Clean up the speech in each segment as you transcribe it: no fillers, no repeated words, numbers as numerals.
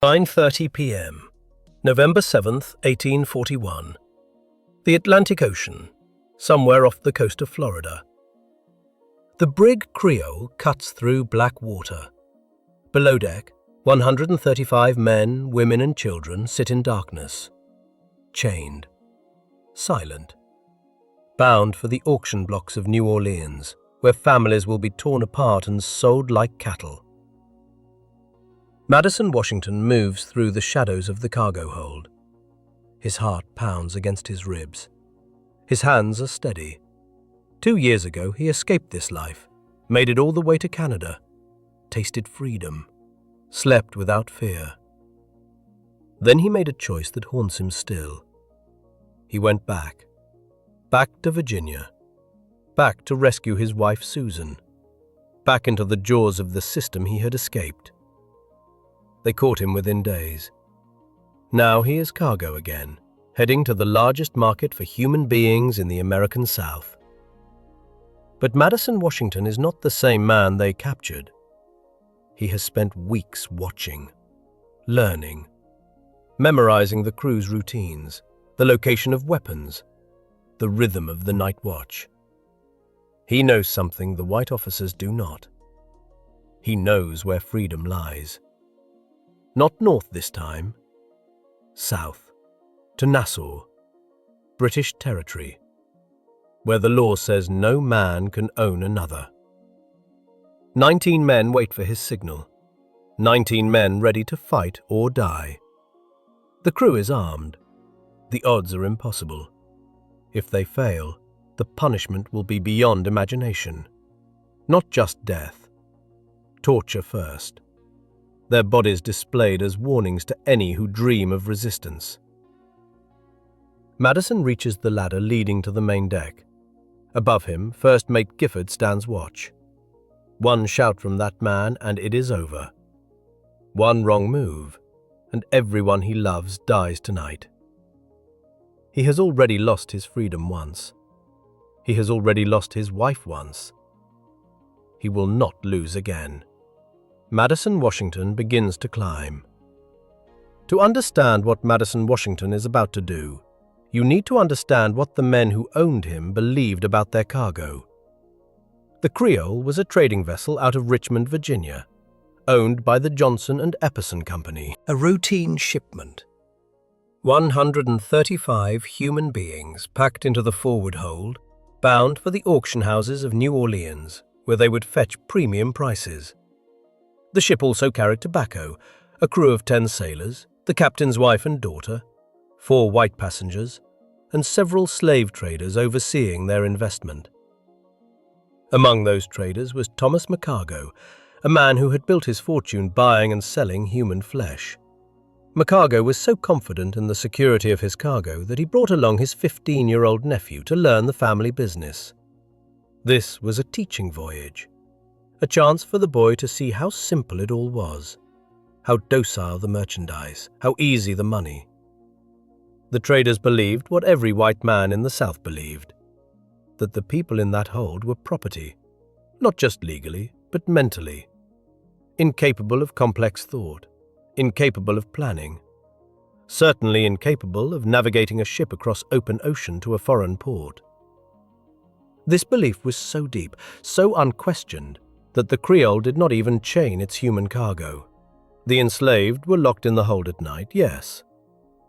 9:30 p.m., November 7th, 1841. The Atlantic Ocean, somewhere off the coast of Florida. The brig Creole cuts through black water. Below deck, 135 men, women and children sit in darkness, chained, silent, bound for the auction blocks of New Orleans, where families will be torn apart and sold like cattle. Madison Washington moves through the shadows of the cargo hold. His heart pounds against his ribs. His hands are steady. 2 years ago, he escaped this life, made it all the way to Canada, tasted freedom, slept without fear. Then he made a choice that haunts him still. He went back to Virginia, back to rescue his wife Susan, back into the jaws of the system he had escaped. They caught him within days. Now he is cargo again, heading to the largest market for human beings in the American South. But Madison Washington is not the same man they captured. He has spent weeks watching, learning, memorizing the crew's routines, the location of weapons, the rhythm of the night watch. He knows something the white officers do not. He knows where freedom lies. Not north this time, south, to Nassau, British territory, where the law says no man can own another. 19 men wait for his signal, 19 men ready to fight or die. The crew is armed. The odds are impossible. If they fail, the punishment will be beyond imagination. Not just death. Torture first. Their bodies displayed as warnings to any who dream of resistance. Madison reaches the ladder leading to the main deck. Above him, First Mate Gifford stands watch. One shout from that man and it is over. One wrong move, and everyone he loves dies tonight. He has already lost his freedom once. He has already lost his wife once. He will not lose again. Madison Washington begins to climb. To understand what Madison Washington is about to do, you need to understand what the men who owned him believed about their cargo. The Creole was a trading vessel out of Richmond, Virginia, owned by the Johnson and Epperson Company, a routine shipment. 135 human beings packed into the forward hold, bound for the auction houses of New Orleans, where they would fetch premium prices. The ship also carried tobacco, a crew of 10 sailors, the captain's wife and daughter, 4 white passengers, and several slave traders overseeing their investment. Among those traders was Thomas McCargo, a man who had built his fortune buying and selling human flesh. McCargo was so confident in the security of his cargo that he brought along his 15-year-old nephew to learn the family business. This was a teaching voyage. A chance for the boy to see how simple it all was, how docile the merchandise, how easy the money. The traders believed what every white man in the South believed, that the people in that hold were property, not just legally, but mentally, incapable of complex thought, incapable of planning, certainly incapable of navigating a ship across open ocean to a foreign port. This belief was so deep, so unquestioned, that the Creole did not even chain its human cargo. The enslaved were locked in the hold at night, yes,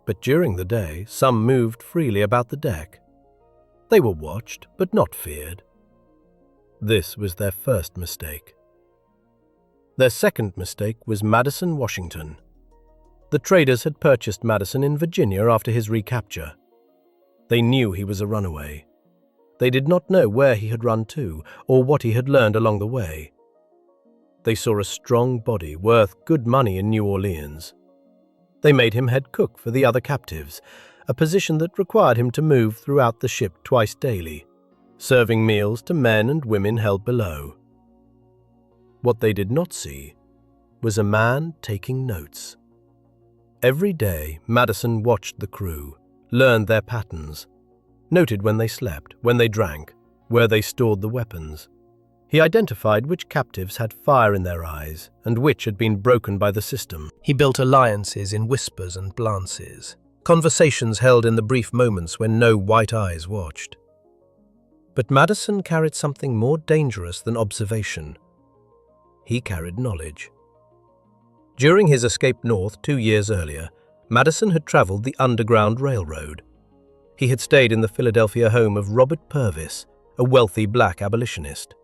but during the day some moved freely about the deck. They were watched, but not feared. This was their first mistake. Their second mistake was Madison Washington. The traders had purchased Madison in Virginia after his recapture. They knew he was a runaway. They did not know where he had run to or what he had learned along the way. They saw a strong body worth good money in New Orleans. They made him head cook for the other captives, a position that required him to move throughout the ship twice daily, serving meals to men and women held below. What they did not see was a man taking notes. Every day, Madison watched the crew, learned their patterns, noted when they slept, when they drank, where they stored the weapons. He identified which captives had fire in their eyes and which had been broken by the system. He built alliances in whispers and glances, conversations held in the brief moments when no white eyes watched. But Madison carried something more dangerous than observation. He carried knowledge. During his escape north 2 years earlier, Madison had traveled the Underground Railroad. He had stayed in the Philadelphia home of Robert Purvis, a wealthy black abolitionist.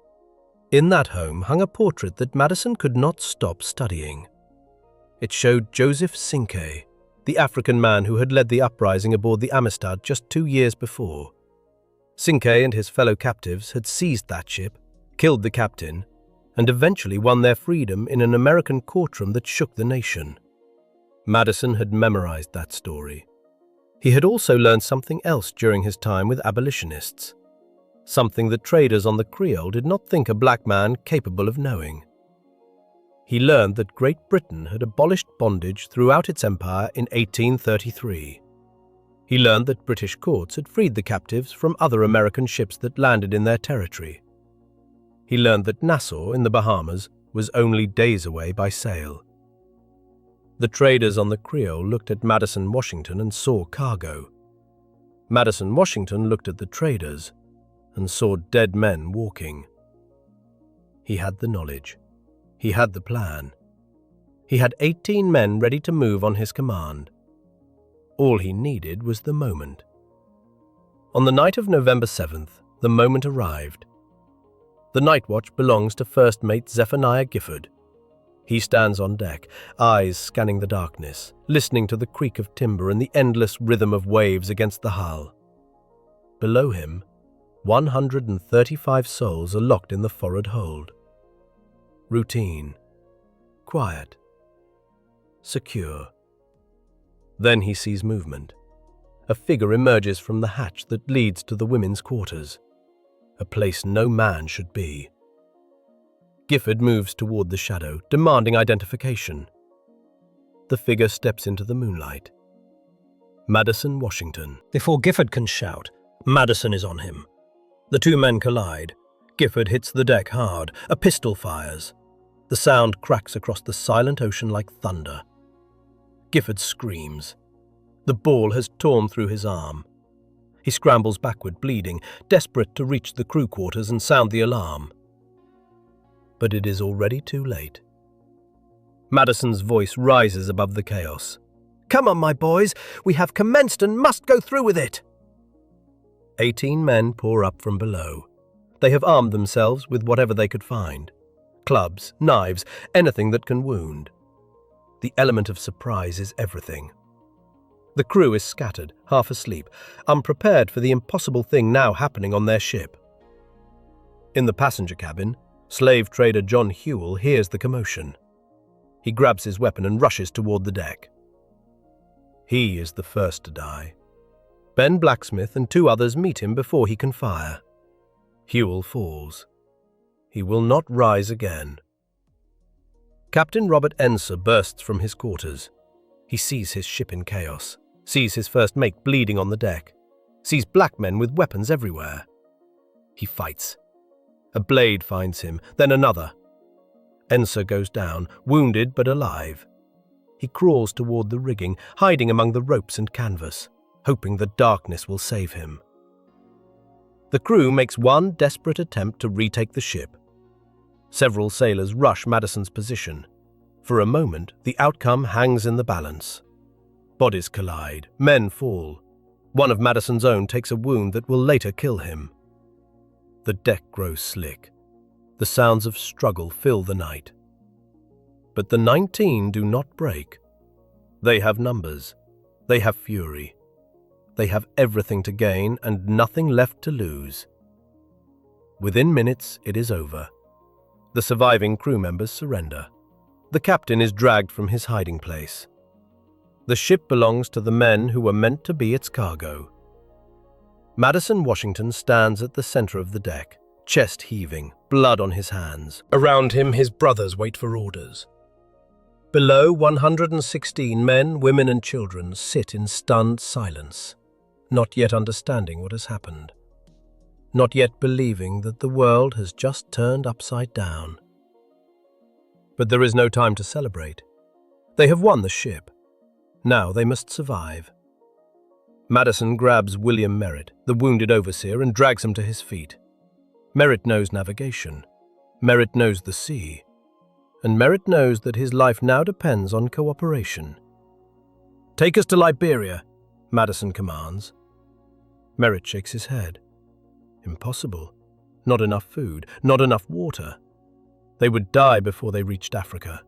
In that home hung a portrait that Madison could not stop studying. It showed Joseph Cinque, the African man who had led the uprising aboard the Amistad just 2 years before. Cinque and his fellow captives had seized that ship, killed the captain, and eventually won their freedom in an American courtroom that shook the nation. Madison had memorized that story. He had also learned something else during his time with abolitionists, something that traders on the Creole did not think a black man capable of knowing. He learned that Great Britain had abolished bondage throughout its empire in 1833. He learned that British courts had freed the captives from other American ships that landed in their territory. He learned that Nassau in the Bahamas was only days away by sail. The traders on the Creole looked at Madison Washington and saw cargo. Madison Washington looked at the traders and saw dead men walking. He had the knowledge. He had the plan. He had 18 men ready to move on his command. All he needed was the moment. On the night of November 7th, the moment arrived. The night watch belongs to First Mate Zephaniah Gifford. He stands on deck, eyes scanning the darkness, listening to the creak of timber and the endless rhythm of waves against the hull. Below him, 135 souls are locked in the forward hold. Routine, quiet, secure. Then he sees movement. A figure emerges from the hatch that leads to the women's quarters, a place no man should be. Gifford moves toward the shadow, demanding identification. The figure steps into the moonlight. Madison Washington. Before Gifford can shout, Madison is on him. The two men collide. Gifford hits the deck hard. A pistol fires. The sound cracks across the silent ocean like thunder. Gifford screams. The ball has torn through his arm. He scrambles backward, bleeding, desperate to reach the crew quarters and sound the alarm. But it is already too late. Madison's voice rises above the chaos. "Come on, my boys. We have commenced and must go through with it." 18 men pour up from below. They have armed themselves with whatever they could find. Clubs, knives, anything that can wound. The element of surprise is everything. The crew is scattered, half asleep, unprepared for the impossible thing now happening on their ship. In the passenger cabin, slave trader John Hewell hears the commotion. He grabs his weapon and rushes toward the deck. He is the first to die. Ben Blacksmith and 2 others meet him before he can fire. Hewell falls. He will not rise again. Captain Robert Enser bursts from his quarters. He sees his ship in chaos, sees his first mate bleeding on the deck, sees black men with weapons everywhere. He fights. A blade finds him, then another. Enser goes down, wounded but alive. He crawls toward the rigging, hiding among the ropes and canvas, hoping the darkness will save him. The crew makes one desperate attempt to retake the ship. Several sailors rush Madison's position. For a moment, the outcome hangs in the balance. Bodies collide, men fall. One of Madison's own takes a wound that will later kill him. The deck grows slick. The sounds of struggle fill the night. But the 19 do not break. They have numbers. They have fury. They have everything to gain and nothing left to lose. Within minutes, it is over. The surviving crew members surrender. The captain is dragged from his hiding place. The ship belongs to the men who were meant to be its cargo. Madison Washington stands at the center of the deck, chest heaving, blood on his hands. Around him, his brothers wait for orders. Below, 116 men, women, and children sit in stunned silence, not yet understanding what has happened. not yet believing that the world has just turned upside down. But there is no time to celebrate. They have won the ship. Now they must survive. Madison grabs William Merritt, the wounded overseer, and drags him to his feet. Merritt knows navigation. Merritt knows the sea. And Merritt knows that his life now depends on cooperation. "Take us to Liberia," Madison commands. Merritt shakes his head. Impossible. Not enough food, not enough water. They would die before they reached Africa.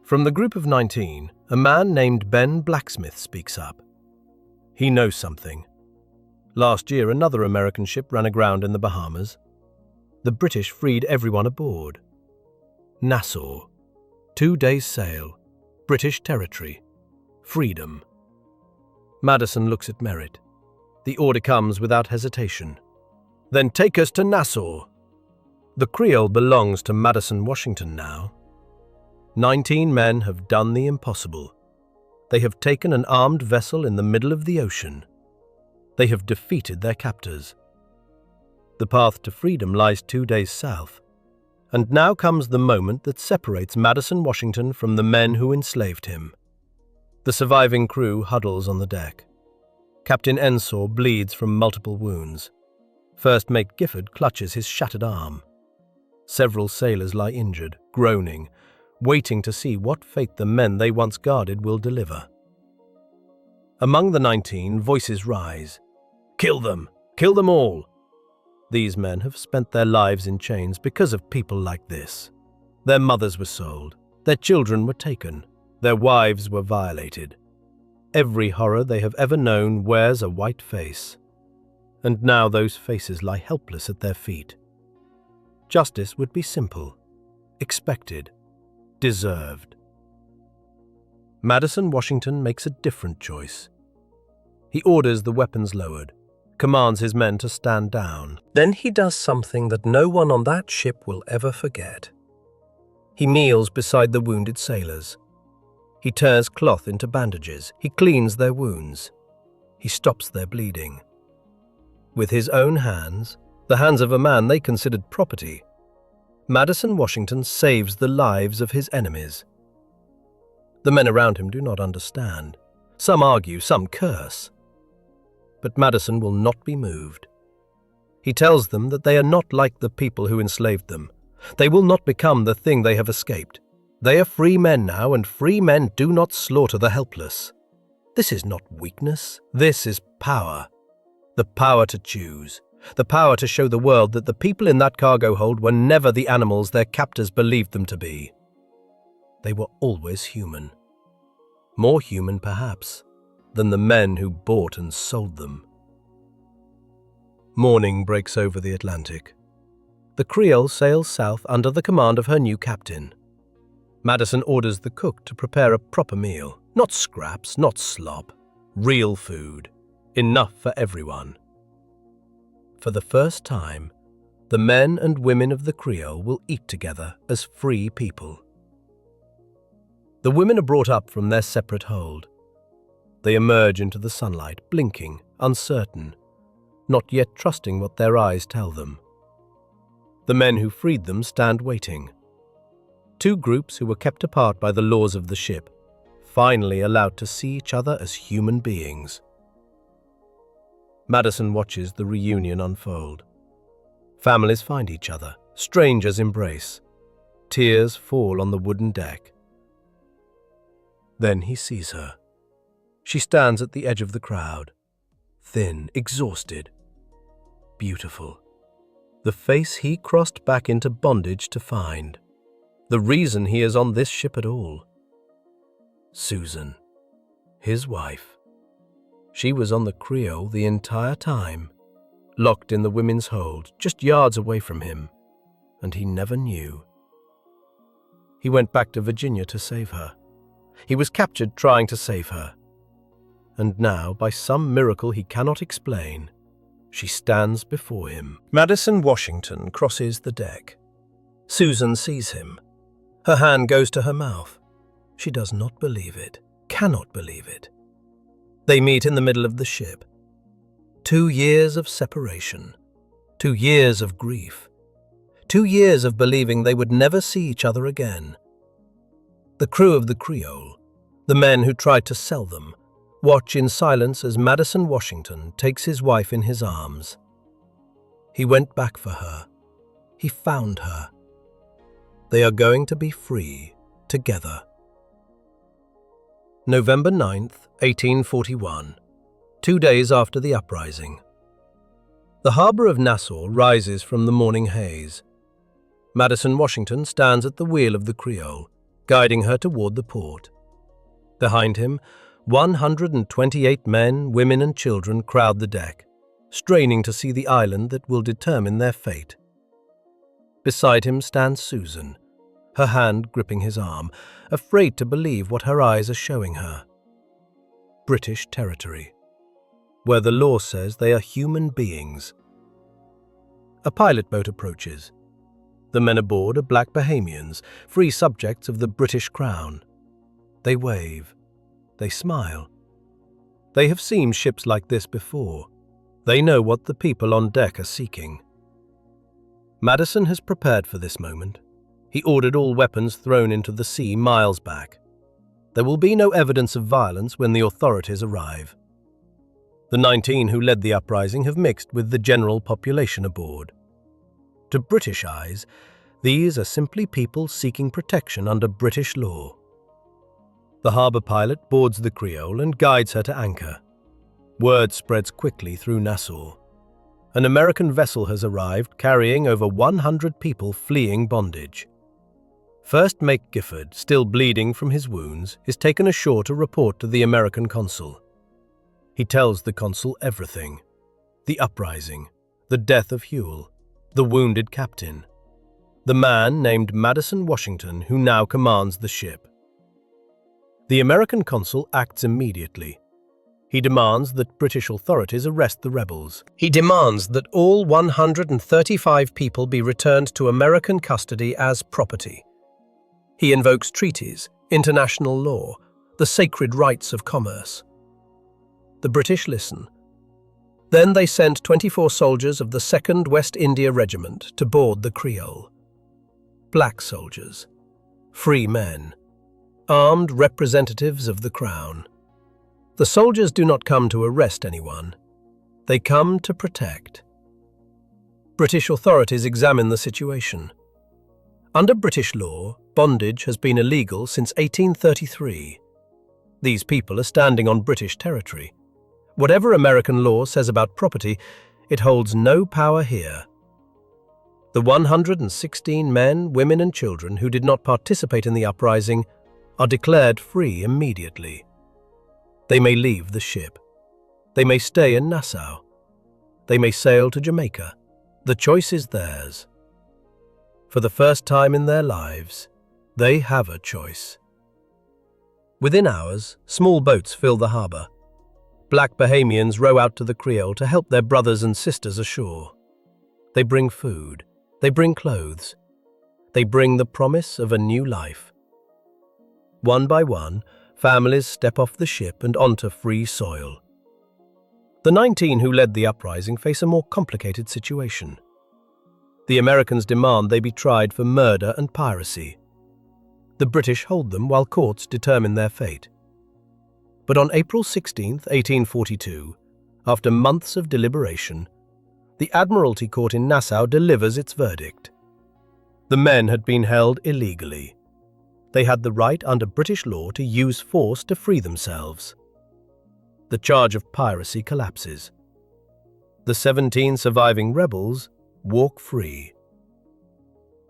From the group of 19, a man named Ben Blacksmith speaks up. He knows something. Last year, another American ship ran aground in the Bahamas. The British freed everyone aboard. Nassau. 2 days' sail. British territory. Freedom. Madison looks at Merritt. The order comes without hesitation. "Then take us to Nassau." The Creole belongs to Madison Washington now. 19 men have done the impossible. They have taken an armed vessel in the middle of the ocean. They have defeated their captors. The path to freedom lies 2 days south. And now comes the moment that separates Madison Washington from the men who enslaved him. The surviving crew huddles on the deck. Captain Ensor bleeds from multiple wounds. First Mate Gifford clutches his shattered arm. Several sailors lie injured, groaning, waiting to see what fate the men they once guarded will deliver. Among the 19, voices rise. "Kill them! Kill them all!" These men have spent their lives in chains because of people like this. Their mothers were sold, their children were taken, their wives were violated. Every horror they have ever known wears a white face. And now those faces lie helpless at their feet. Justice would be simple, expected, deserved. Madison Washington makes a different choice. He orders the weapons lowered, commands his men to stand down. Then he does something that no one on that ship will ever forget. He kneels beside the wounded sailors. He tears cloth into bandages. He cleans their wounds. He stops their bleeding. With his own hands, the hands of a man they considered property, Madison Washington saves the lives of his enemies. The men around him do not understand. Some argue, some curse. But Madison will not be moved. He tells them that they are not like the people who enslaved them. They will not become the thing they have escaped. They are free men now, and free men do not slaughter the helpless. This is not weakness. This is power. The power to choose. The power to show the world that the people in that cargo hold were never the animals their captors believed them to be. They were always human. More human, perhaps, than the men who bought and sold them. Morning breaks over the Atlantic. The Creole sails south under the command of her new captain. Madison orders the cook to prepare a proper meal. Not scraps, not slop. Real food. Enough for everyone. For the first time, the men and women of the Creole will eat together as free people. The women are brought up from their separate hold. They emerge into the sunlight, blinking, uncertain, not yet trusting what their eyes tell them. The men who freed them stand waiting. Two groups who were kept apart by the laws of the ship, finally allowed to see each other as human beings. Madison watches the reunion unfold. Families find each other, strangers embrace. Tears fall on the wooden deck. Then he sees her. She stands at the edge of the crowd, thin, exhausted, beautiful. The face he crossed back into bondage to find. The reason he is on this ship at all. Susan, his wife. She was on the Creole the entire time, locked in the women's hold, just yards away from him, and he never knew. He went back to Virginia to save her. He was captured trying to save her. And now, by some miracle he cannot explain, she stands before him. Madison Washington crosses the deck. Susan sees him. Her hand goes to her mouth. She does not believe it, cannot believe it. They meet in the middle of the ship. 2 years of separation. 2 years of grief. 2 years of believing they would never see each other again. The crew of the Creole, the men who tried to sell them, watch in silence as Madison Washington takes his wife in his arms. He went back for her. He found her. They are going to be free together. November 9th, 1841, 2 days after the uprising. The harbour of Nassau rises from the morning haze. Madison Washington stands at the wheel of the Creole, guiding her toward the port. Behind him, 128 men, women and children crowd the deck, straining to see the island that will determine their fate. Beside him stands Susan, her hand gripping his arm, afraid to believe what her eyes are showing her. British territory, where the law says they are human beings. A pilot boat approaches. The men aboard are black Bahamians, free subjects of the British Crown. They wave. They smile. They have seen ships like this before. They know what the people on deck are seeking. Madison has prepared for this moment. He ordered all weapons thrown into the sea miles back. There will be no evidence of violence when the authorities arrive. The 19 who led the uprising have mixed with the general population aboard. To British eyes, these are simply people seeking protection under British law. The harbour pilot boards the Creole and guides her to anchor. Word spreads quickly through Nassau. An American vessel has arrived carrying over 100 people fleeing bondage. First Mate Gifford, still bleeding from his wounds, is taken ashore to report to the American consul. He tells the consul everything: the uprising, the death of Huell, the wounded captain, the man named Madison Washington who now commands the ship. The American consul acts immediately. He demands that British authorities arrest the rebels. He demands that all 135 people be returned to American custody as property. He invokes treaties, international law, the sacred rights of commerce. The British listen. Then they send 24 soldiers of the 2nd West India Regiment to board the Creole. Black soldiers, free men, armed representatives of the Crown. The soldiers do not come to arrest anyone. They come to protect. British authorities examine the situation. Under British law, bondage has been illegal since 1833. These people are standing on British territory. Whatever American law says about property, it holds no power here. The 116 men, women and children who did not participate in the uprising are declared free immediately. They may leave the ship. They may stay in Nassau. They may sail to Jamaica. The choice is theirs. For the first time in their lives, they have a choice. Within hours, small boats fill the harbour. Black Bahamians row out to the Creole to help their brothers and sisters ashore. They bring food. They bring clothes. They bring the promise of a new life. One by one, families step off the ship and onto free soil. The 19 who led the uprising face a more complicated situation. The Americans demand they be tried for murder and piracy. The British hold them while courts determine their fate. But on April 16, 1842, after months of deliberation, the Admiralty Court in Nassau delivers its verdict. The men had been held illegally. They had the right under British law to use force to free themselves. The charge of piracy collapses. The 17 surviving rebels walk free.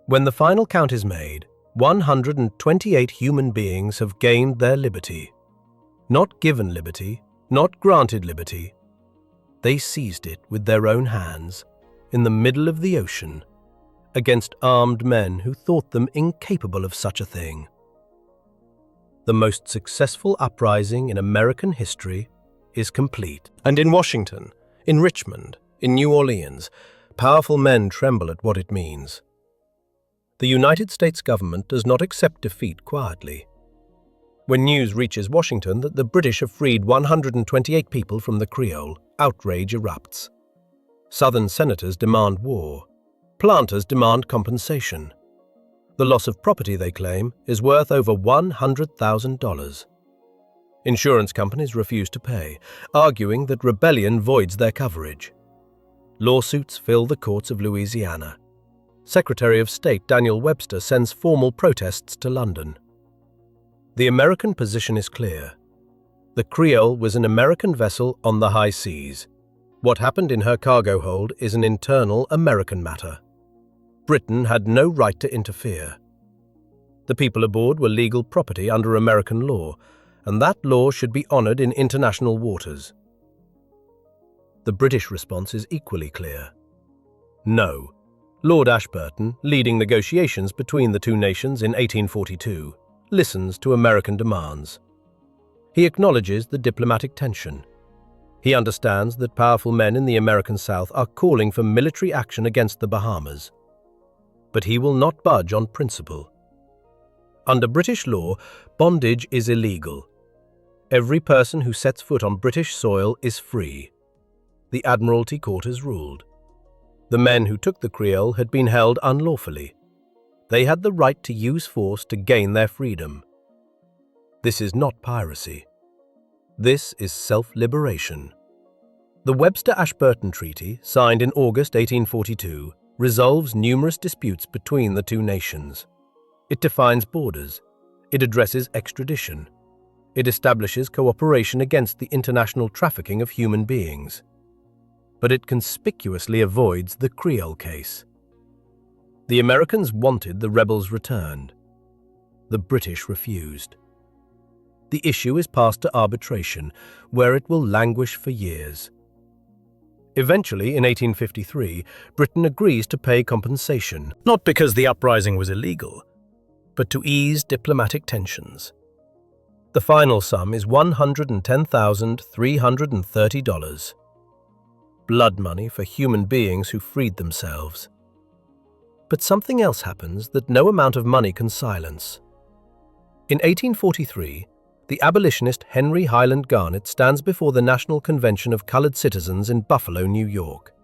When the final count is made, 128 human beings have gained their liberty. Not given liberty, not granted liberty. They seized it with their own hands, in the middle of the ocean, against armed men who thought them incapable of such a thing. The most successful uprising in American history is complete. And in Washington, in Richmond, in New Orleans, powerful men tremble at what it means. The United States government does not accept defeat quietly. When news reaches Washington that the British have freed 128 people from the Creole, outrage erupts. Southern senators demand war. Planters demand compensation. The loss of property, they claim, is worth over $100,000. Insurance companies refuse to pay, arguing that rebellion voids their coverage. Lawsuits fill the courts of Louisiana. Secretary of State Daniel Webster sends formal protests to London. The American position is clear. The Creole was an American vessel on the high seas. What happened in her cargo hold is an internal American matter. Britain had no right to interfere. The people aboard were legal property under American law, and that law should be honoured in international waters. The British response is equally clear. No. Lord Ashburton, leading negotiations between the two nations in 1842, listens to American demands. He acknowledges the diplomatic tension. He understands that powerful men in the American South are calling for military action against the Bahamas. But he will not budge on principle. Under British law, bondage is illegal. Every person who sets foot on British soil is free. The Admiralty Court has ruled. The men who took the Creole had been held unlawfully. They had the right to use force to gain their freedom. This is not piracy. This is self-liberation. The Webster-Ashburton Treaty, signed in August 1842, resolves numerous disputes between the two nations. It defines borders. It addresses extradition. It establishes cooperation against the international trafficking of human beings. But it conspicuously avoids the Creole case. The Americans wanted the rebels returned. The British refused. The issue is passed to arbitration, where it will languish for years. Eventually, in 1853, Britain agrees to pay compensation, not because the uprising was illegal, but to ease diplomatic tensions. The final sum is $110,330. Blood money for human beings who freed themselves. But something else happens that no amount of money can silence. In 1843, the abolitionist Henry Highland Garnet stands before the National Convention of Colored Citizens in Buffalo, New York.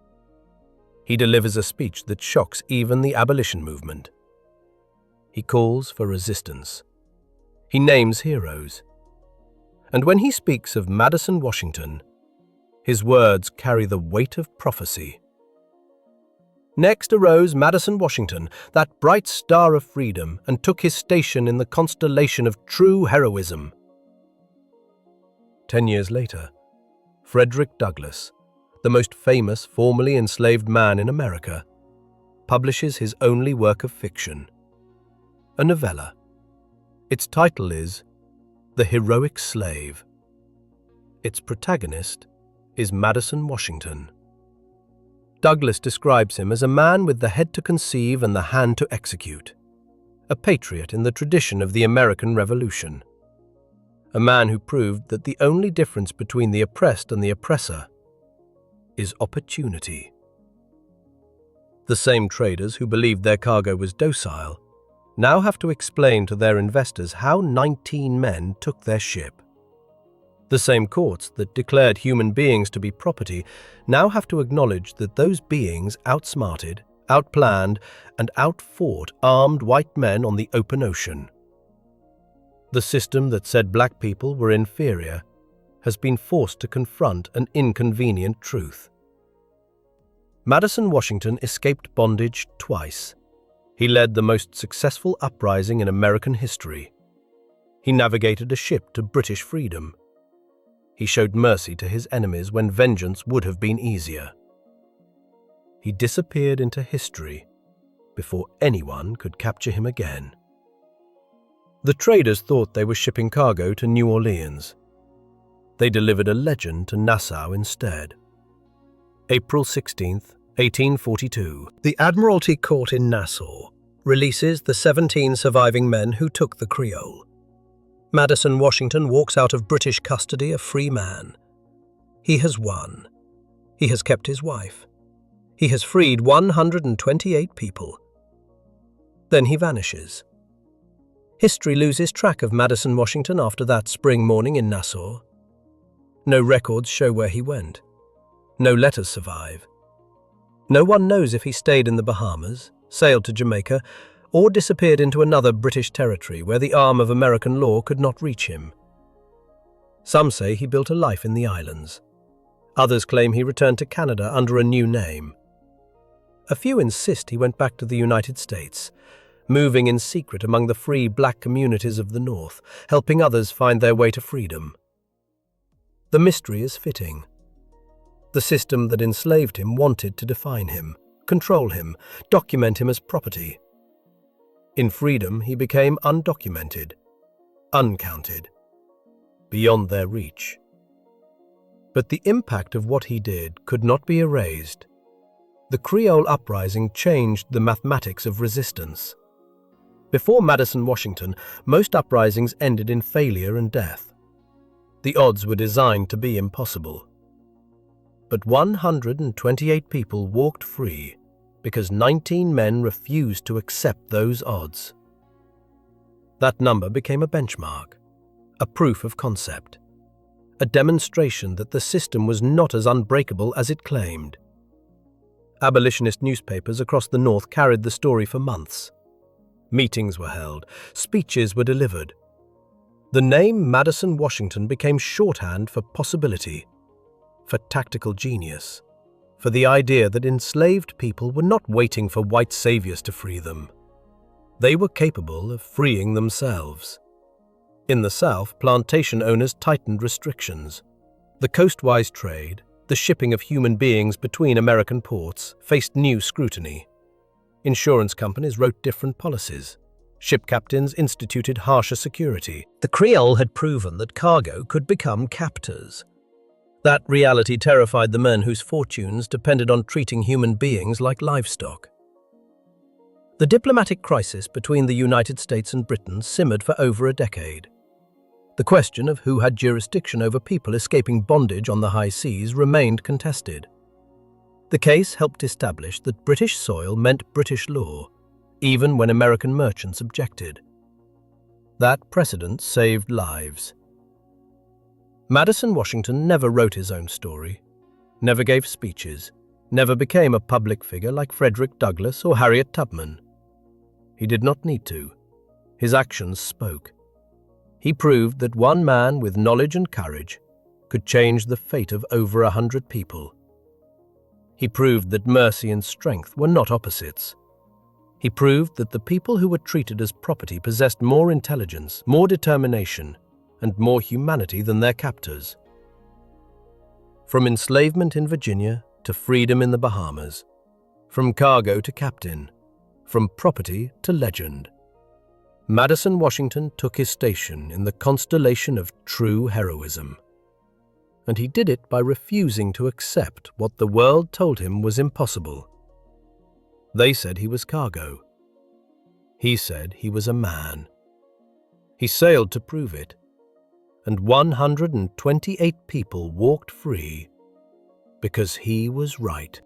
He delivers a speech that shocks even the abolition movement. He calls for resistance. He names heroes. And when he speaks of Madison Washington, his words carry the weight of prophecy. Next arose Madison Washington, that bright star of freedom, and took his station in the constellation of true heroism. 10 years later, Frederick Douglass, the most famous formerly enslaved man in America, publishes his only work of fiction, a novella. Its title is The Heroic Slave. Its protagonist is Madison Washington. Douglass describes him as a man with the head to conceive and the hand to execute, a patriot in the tradition of the American Revolution, a man who proved that the only difference between the oppressed and the oppressor is opportunity. The same traders who believed their cargo was docile now have to explain to their investors how 19 men took their ship. The same courts that declared human beings to be property now have to acknowledge that those beings outsmarted, outplanned, and outfought armed white men on the open ocean. The system that said black people were inferior has been forced to confront an inconvenient truth. Madison Washington escaped bondage twice. He led the most successful uprising in American history. He navigated a ship to British freedom. He showed mercy to his enemies when vengeance would have been easier. He disappeared into history before anyone could capture him again. The traders thought they were shipping cargo to New Orleans. They delivered a legend to Nassau instead. April 16th, 1842. The Admiralty Court in Nassau releases the 17 surviving men who took the Creole. Madison Washington walks out of British custody a free man. He has won. He has kept his wife. He has freed 128 people. Then he vanishes. History loses track of Madison Washington after that spring morning in Nassau. No records show where he went. No letters survive. No one knows if he stayed in the Bahamas, sailed to Jamaica, or disappeared into another British territory where the arm of American law could not reach him. Some say he built a life in the islands. Others claim he returned to Canada under a new name. A few insist he went back to the United States, moving in secret among the free black communities of the North, helping others find their way to freedom. The mystery is fitting. The system that enslaved him wanted to define him, control him, document him as property. In freedom, he became undocumented, uncounted, beyond their reach. But the impact of what he did could not be erased. The Creole uprising changed the mathematics of resistance. Before Madison Washington, most uprisings ended in failure and death. The odds were designed to be impossible. But 128 people walked free because 19 men refused to accept those odds. That number became a benchmark, a proof of concept, a demonstration that the system was not as unbreakable as it claimed. Abolitionist newspapers across the North carried the story for months. Meetings were held, speeches were delivered. The name Madison Washington became shorthand for possibility, for tactical genius, for the idea that enslaved people were not waiting for white saviors to free them. They were capable of freeing themselves. In the South, plantation owners tightened restrictions. The coastwise trade, the shipping of human beings between American ports, faced new scrutiny. Insurance companies wrote different policies. Ship captains instituted harsher security. The Creole had proven that cargo could become captors. That reality terrified the men whose fortunes depended on treating human beings like livestock. The diplomatic crisis between the United States and Britain simmered for over a decade. The question of who had jurisdiction over people escaping bondage on the high seas remained contested. The case helped establish that British soil meant British law, even when American merchants objected. That precedent saved lives. Madison Washington never wrote his own story, never gave speeches, never became a public figure like Frederick Douglass or Harriet Tubman. He did not need to. His actions spoke. He proved that one man with knowledge and courage could change the fate of over 100 people. He proved that mercy and strength were not opposites. He proved that the people who were treated as property possessed more intelligence, more determination, and more humanity than their captors. From enslavement in Virginia to freedom in the Bahamas, from cargo to captain, from property to legend, Madison Washington took his station in the constellation of true heroism. And he did it by refusing to accept what the world told him was impossible. They said he was cargo. He said he was a man. He sailed to prove it. And 128 people walked free because he was right.